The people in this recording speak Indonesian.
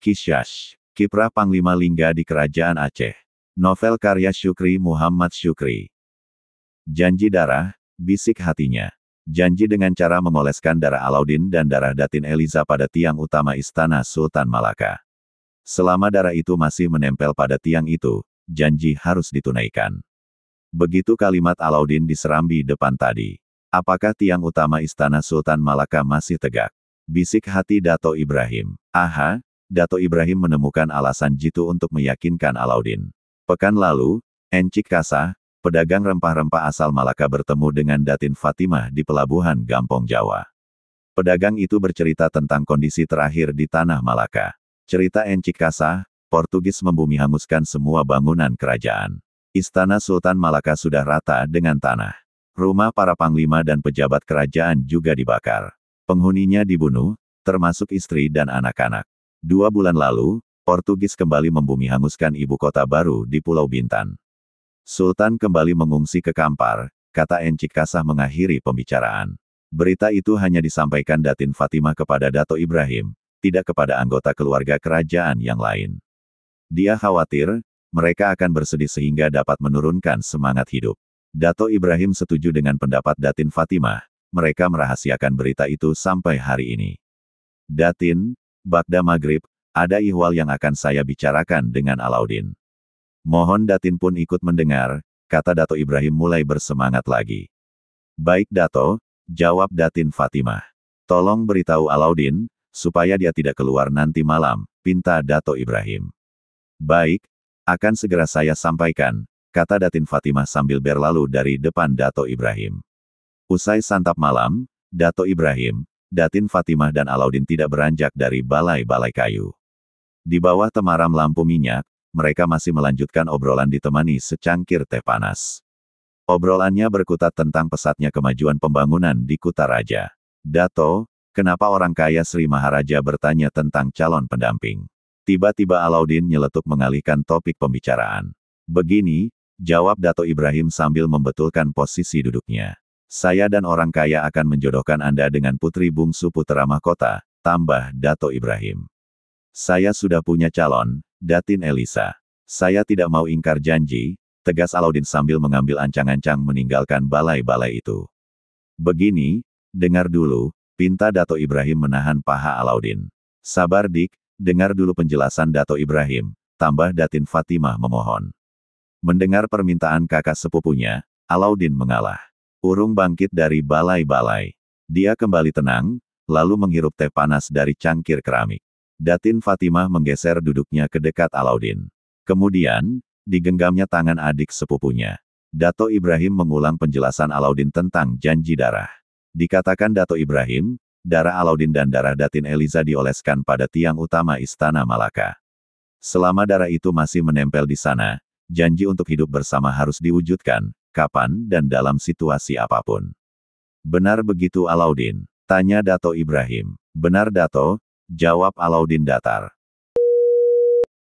Kisyash, Kiprah Panglima Lingga di Kerajaan Aceh. Novel karya Syukri Muhammad Syukri. Janji darah, bisik hatinya. Janji dengan cara mengoleskan darah Alauddin dan darah Datin Eliza pada tiang utama Istana Sultan Malaka. Selama darah itu masih menempel pada tiang itu, janji harus ditunaikan. Begitu kalimat Alauddin diserambi depan tadi. Apakah tiang utama Istana Sultan Malaka masih tegak? Bisik hati Dato Ibrahim. Aha, Dato Ibrahim menemukan alasan jitu untuk meyakinkan Alauddin. Pekan lalu, Encik Kasah, pedagang rempah-rempah asal Malaka bertemu dengan Datin Fatimah di pelabuhan Gampong Jawa. Pedagang itu bercerita tentang kondisi terakhir di tanah Malaka. Cerita Encik Kasah, Portugis membumi hanguskan semua bangunan kerajaan. Istana Sultan Malaka sudah rata dengan tanah. Rumah para panglima dan pejabat kerajaan juga dibakar. Penghuninya dibunuh, termasuk istri dan anak-anak. 2 bulan lalu, Portugis kembali membumi hanguskan ibu kota baru di Pulau Bintan. Sultan kembali mengungsi ke Kampar, kata Encik Kasah mengakhiri pembicaraan. Berita itu hanya disampaikan Datin Fatimah kepada Dato Ibrahim, tidak kepada anggota keluarga kerajaan yang lain. Dia khawatir, mereka akan bersedih sehingga dapat menurunkan semangat hidup. Dato Ibrahim setuju dengan pendapat Datin Fatimah, mereka merahasiakan berita itu sampai hari ini. Datin, Bagda Maghrib, ada ihwal yang akan saya bicarakan dengan Alauddin. Mohon Datin pun ikut mendengar, kata Dato Ibrahim mulai bersemangat lagi. Baik Dato, jawab Datin Fatimah. Tolong beritahu Alauddin, supaya dia tidak keluar nanti malam, pinta Dato Ibrahim. Baik, akan segera saya sampaikan, kata Datin Fatimah sambil berlalu dari depan Dato Ibrahim. Usai santap malam, Dato Ibrahim, Datin Fatimah dan Alauddin tidak beranjak dari balai-balai kayu. Di bawah temaram lampu minyak, mereka masih melanjutkan obrolan ditemani secangkir teh panas. Obrolannya berkutat tentang pesatnya kemajuan pembangunan di Kutaraja. Dato, kenapa orang kaya Sri Maharaja bertanya tentang calon pendamping? Tiba-tiba Alauddin nyeletuk mengalihkan topik pembicaraan. Begini, jawab Dato Ibrahim sambil membetulkan posisi duduknya. Saya dan orang kaya akan menjodohkan Anda dengan putri bungsu Putera Mahkota, tambah Dato Ibrahim. Saya sudah punya calon, Datin Eliza. Saya tidak mau ingkar janji, tegas Alauddin sambil mengambil ancang-ancang meninggalkan balai-balai itu. Begini, dengar dulu, pinta Dato Ibrahim menahan paha Alauddin. Sabar Dik, dengar dulu penjelasan Dato Ibrahim, tambah Datin Fatimah memohon. Mendengar permintaan kakak sepupunya, Alauddin mengalah. Urung bangkit dari balai-balai. Dia kembali tenang, lalu menghirup teh panas dari cangkir keramik. Datin Fatimah menggeser duduknya ke dekat Alauddin. Kemudian, digenggamnya tangan adik sepupunya. Dato Ibrahim mengulang penjelasan Alauddin tentang janji darah. Dikatakan Dato Ibrahim, darah Alauddin dan darah Datin Eliza dioleskan pada tiang utama Istana Malaka. Selama darah itu masih menempel di sana, janji untuk hidup bersama harus diwujudkan, kapan dan dalam situasi apapun. Benar begitu Alauddin? Tanya Dato Ibrahim. Benar Dato, jawab Alauddin datar.